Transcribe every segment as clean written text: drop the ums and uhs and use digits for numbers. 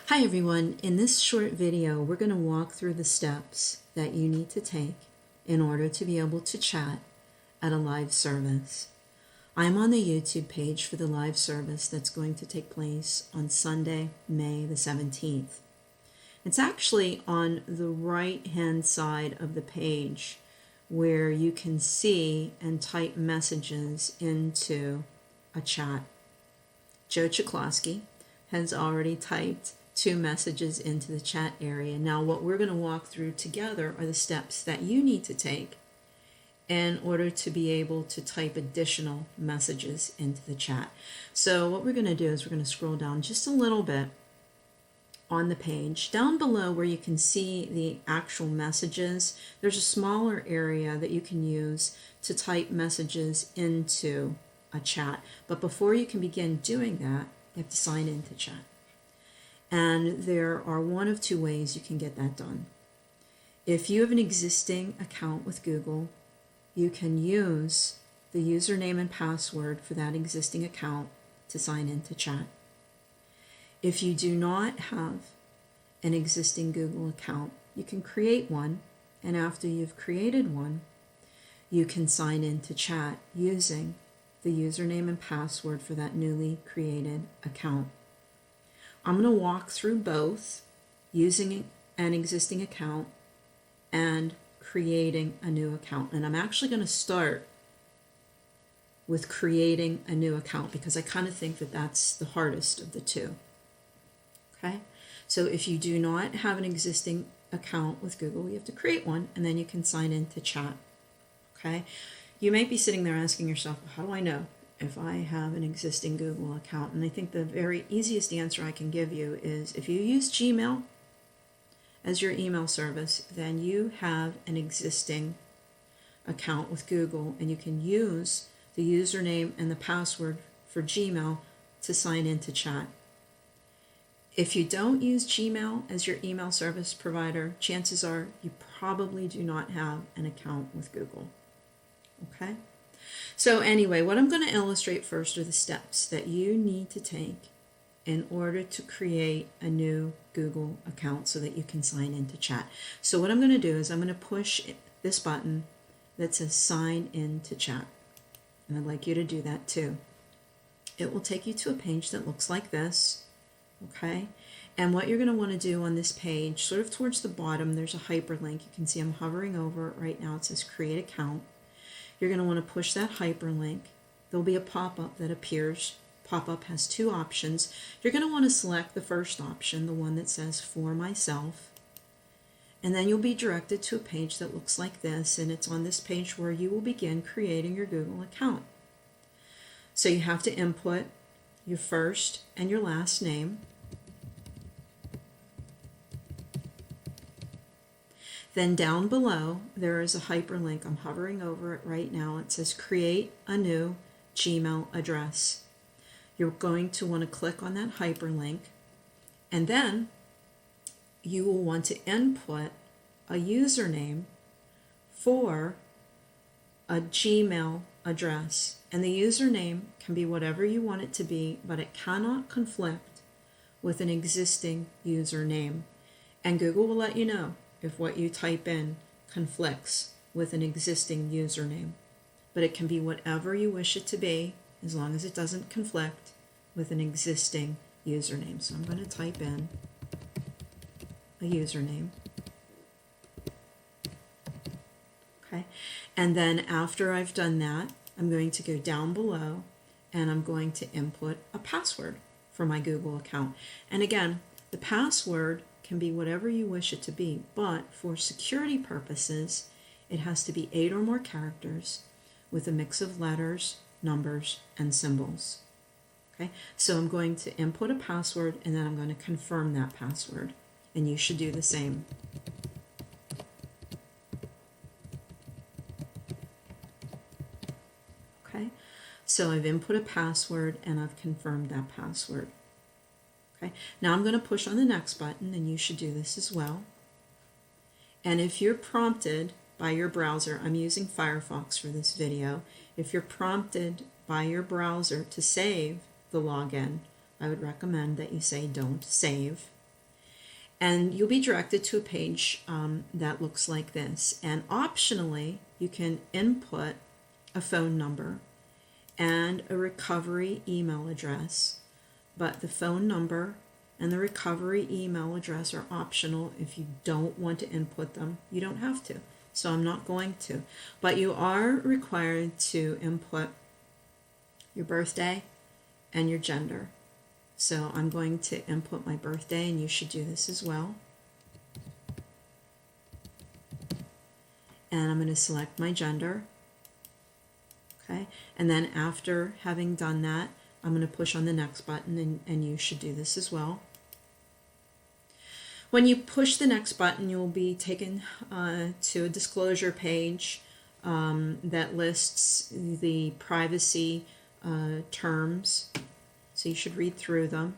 Hi everyone, in this short video we're going to walk through the steps that you need to take in order to be able to chat at a live service. I'm on the YouTube page for the live service that's going to take place on Sunday, May the 17th. It's actually on the right hand side of the page where you can see and type messages into a chat. Joe Chikloski has already typed 2 messages into the chat area. Now what we're going to walk through together are the steps that you need to take in order to be able to type additional messages into the chat. So what we're going to do is we're going to scroll down just a little bit on the page. Down below where you can see the actual messages, there's a smaller area that you can use to type messages into a chat. But before you can begin doing that, you have to sign into chat. And there are one of 2 ways you can get that done. If you have an existing account with Google, you can use the username and password for that existing account to sign into chat. If you do not have an existing Google account, you can create one, and after you've created one, you can sign into chat using the username and password for that newly created account. I'm going to walk through both, using an existing account and creating a new account. And I'm actually going to start with creating a new account because I kind of think that that's the hardest of the 2. Okay? So if you do not have an existing account with Google, you have to create one and then you can sign into chat. Okay? You might be sitting there asking yourself, how do I know if I have an existing Google account? And I think the very easiest answer I can give you is if you use Gmail as your email service, then you have an existing account with Google and you can use the username and the password for Gmail to sign into chat. If you don't use Gmail as your email service provider, chances are you probably do not have an account with Google. Okay? So anyway, what I'm going to illustrate first are the steps that you need to take in order to create a new Google account so that you can sign into chat. So what I'm going to do is I'm going to push this button that says sign into chat. And I'd like you to do that too. It will take you to a page that looks like this. Okay? And what you're going to want to do on this page, sort of towards the bottom, there's a hyperlink. You can see I'm hovering over it right now. It says create account. You're going to want to push that hyperlink. There'll be a pop-up that appears. Pop-up has 2 options. You're going to want to select the first option, the one that says for myself. And then you'll be directed to a page that looks like this, and it's on this page where you will begin creating your Google account. So you have to input your first and your last name. Then down below, there is a hyperlink. I'm hovering over it right now. It says create a new Gmail address. You're going to want to click on that hyperlink, and then you will want to input a username for a Gmail address. And the username can be whatever you want it to be, but it cannot conflict with an existing username. And Google will let you know if what you type in conflicts with an existing username. But it can be whatever you wish it to be, as long as it doesn't conflict with an existing username. So I'm going to type in a username. Okay, and then after I've done that, I'm going to go down below and I'm going to input a password for my Google account. And again, the password can be whatever you wish it to be, but for security purposes, it has to be 8 or more characters with a mix of letters, numbers, and symbols. Okay, so I'm going to input a password and then I'm going to confirm that password. And you should do the same. Okay, so I've input a password and I've confirmed that password. Okay, now I'm going to push on the next button, and you should do this as well. And if you're prompted by your browser, I'm using Firefox for this video, if you're prompted by your browser to save the login, I would recommend that you say don't save. And you'll be directed to a page that looks like this. And optionally, you can input a phone number and a recovery email address. But the phone number and the recovery email address are optional. If you don't want to input them, you don't have to. So I'm not going to. But you are required to input your birthday and your gender. So I'm going to input my birthday, and you should do this as well. And I'm going to select my gender. Okay, and then after having done that, I'm going to push on the next button, and you should do this as well. When you push the next button, you'll be taken to a disclosure page that lists the privacy terms. So you should read through them,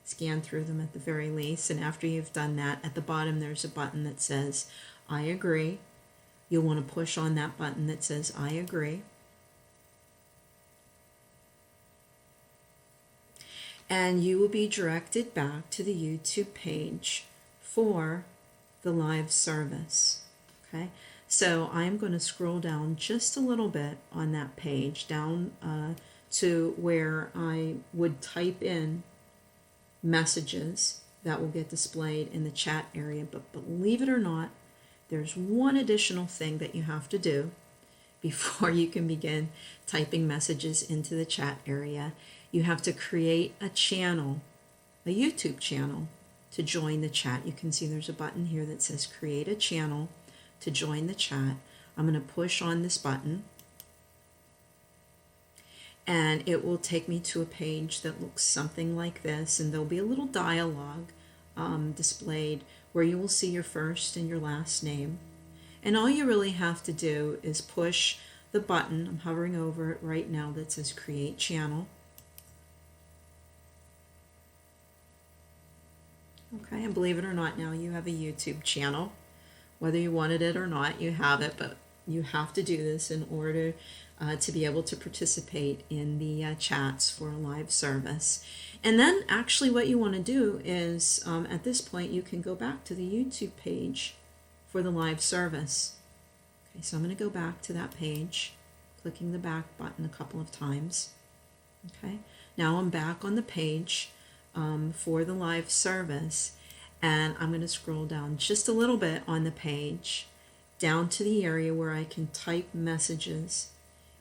scan through them at the very least. And after you've done that, at the bottom there's a button that says, I agree. You'll want to push on that button that says, I agree. And you will be directed back to the YouTube page for the live service. Okay, so I'm going to scroll down just a little bit on that page, down to where I would type in messages that will get displayed in the chat area. But believe it or not, there's one additional thing that you have to do before you can begin typing messages into the chat area. You have to create a channel, a YouTube channel, to join the chat. You can see there's a button here that says create a channel to join the chat. I'm going to push on this button, and it will take me to a page that looks something like this, and there'll be a little dialogue displayed where you will see your first and your last name. And all you really have to do is push the button, I'm hovering over it right now, that says create channel. Okay, and believe it or not, now you have a YouTube channel. Whether you wanted it or not, you have it, but you have to do this in order to be able to participate in the chats for a live service. And then actually what you want to do is, at this point, you can go back to the YouTube page for the live service. Okay, so I'm going to go back to that page, clicking the back button a couple of times. Okay, now I'm back on the page for the live service, and I'm going to scroll down just a little bit on the page, down to the area where I can type messages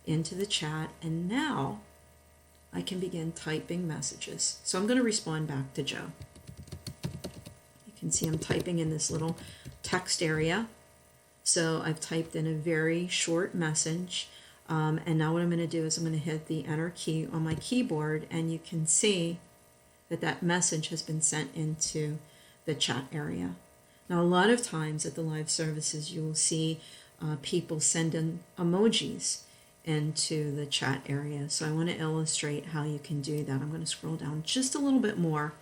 into the chat, and now I can begin typing messages. So I'm going to respond back to Joe. You can see I'm typing in this little text area. So I've typed in a very short message, and now what I'm going to do is I'm going to hit the enter key on my keyboard, and you can see that that message has been sent into the chat area. Now, a lot of times at the live services, you will see people send in emojis into the chat area. So I want to illustrate how you can do that. I'm going to scroll down just a little bit more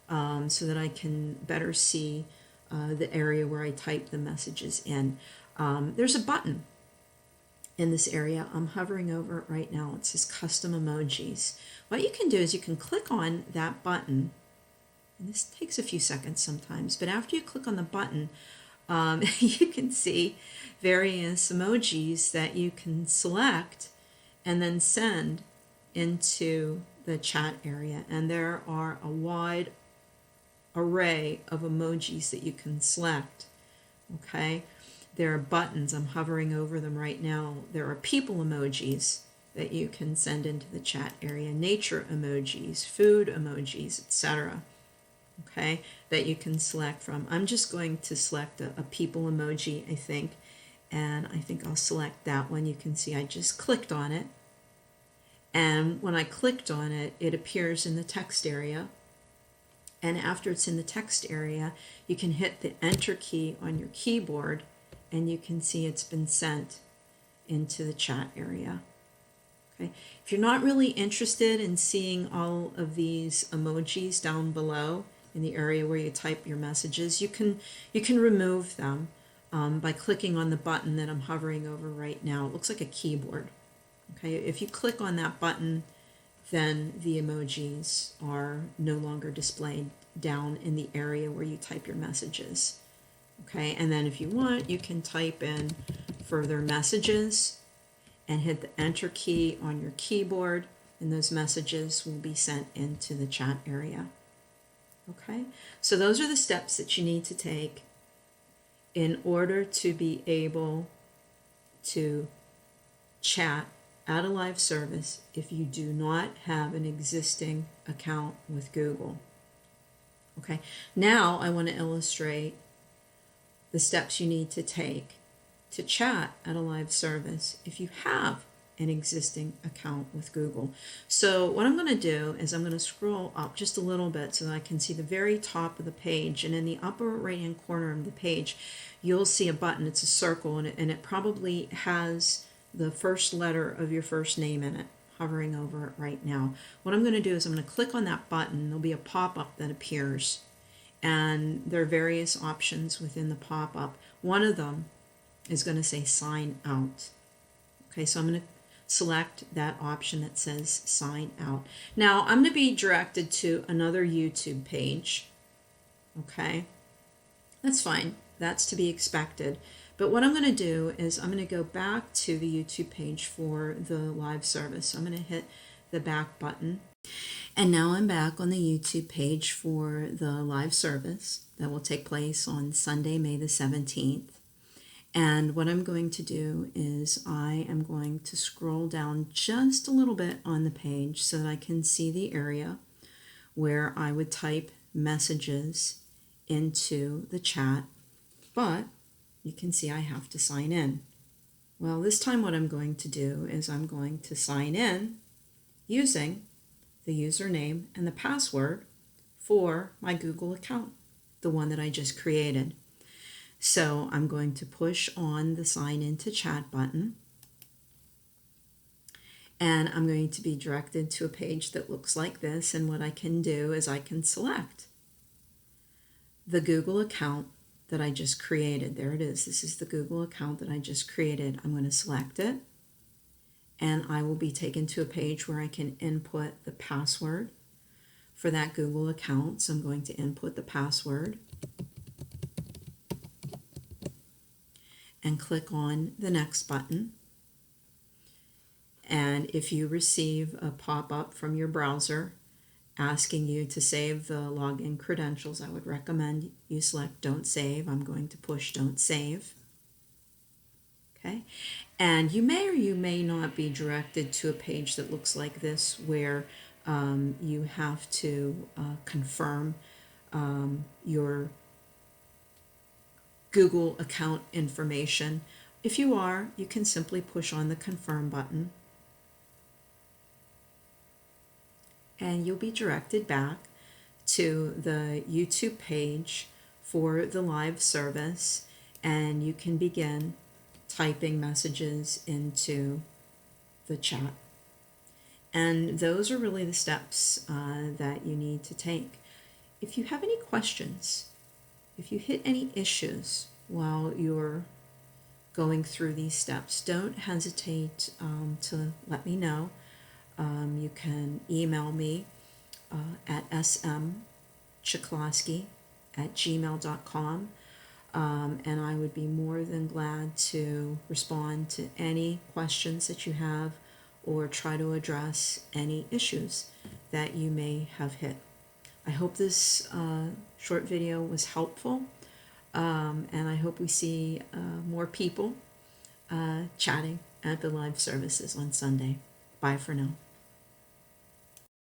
so that I can better see the area where I type the messages in. There's a button in this area. I'm hovering over it right now. It says custom emojis. What you can do is you can click on that button, and this takes a few seconds sometimes, but after you click on the button, you can see various emojis that you can select and then send into the chat area. And there are a wide array of emojis that you can select. Okay, there are buttons. I'm hovering over them right now. There are people emojis that you can send into the chat area, nature emojis, food emojis, etc. Okay, that you can select from. I'm just going to select a people emoji, I think, and I think I'll select that one. You can see I just clicked on it, and when I clicked on it, it appears in the text area. And after it's in the text area, you can hit the enter key on your keyboard, and you can see it's been sent into the chat area. Okay. If you're not really interested in seeing all of these emojis down below in the area where you type your messages, you can remove them by clicking on the button that I'm hovering over right now. It looks like a keyboard. Okay. If you click on that button then the emojis are no longer displayed down in the area where you type your messages. Okay, and then if you want, you can type in further messages and hit the enter key on your keyboard, and those messages will be sent into the chat area. Okay, so those are the steps that you need to take in order to be able to chat at a live service if you do not have an existing account with Google. Okay, now I want to illustrate the steps you need to take to chat at a live service if you have an existing account with Google. So what I'm going to do is I'm going to scroll up just a little bit so that I can see the very top of the page, and in the upper right hand corner of the page you'll see a button. It's a circle, and it probably has the first letter of your first name in it, hovering over it right now. What I'm going to do is I'm going to click on that button. There'll be a pop-up that appears, and there are various options within the pop-up. One of them is going to say sign out. Okay, so I'm going to select that option that says sign out. Now I'm going to be directed to another YouTube page. Okay, that's fine. That's to be expected. But what I'm going to do is I'm going to go back to the YouTube page for the live service. So I'm going to hit the back button. And now I'm back on the YouTube page for the live service that will take place on Sunday, May the 17th. And what I'm going to do is I am going to scroll down just a little bit on the page so that I can see the area where I would type messages into the chat. But you can see I have to sign in. Well, this time what I'm going to do is I'm going to sign in using the username and the password for my Google account, the one that I just created. So I'm going to push on the sign into chat button, and I'm going to be directed to a page that looks like this. And what I can do is I can select the Google account that I just created. There it is. This is the Google account that I just created. I'm going to select it, and I will be taken to a page where I can input the password for that Google account. So I'm going to input the password and click on the next button. And if you receive a pop-up from your browser asking you to save the login credentials, I would recommend you select Don't Save. I'm going to push Don't Save. Okay, and you may or you may not be directed to a page that looks like this where you have to confirm your Google account information. If you are, you can simply push on the confirm button, and you'll be directed back to the YouTube page for the live service, and you can begin typing messages into the chat. And those are really the steps that you need to take. If you have any questions, if you hit any issues while you're going through these steps, don't hesitate to let me know. You can email me at smchiclosky@gmail.com, and I would be more than glad to respond to any questions that you have or try to address any issues that you may have hit. I hope this short video was helpful, and I hope we see more people chatting at the live services on Sunday. Bye for now.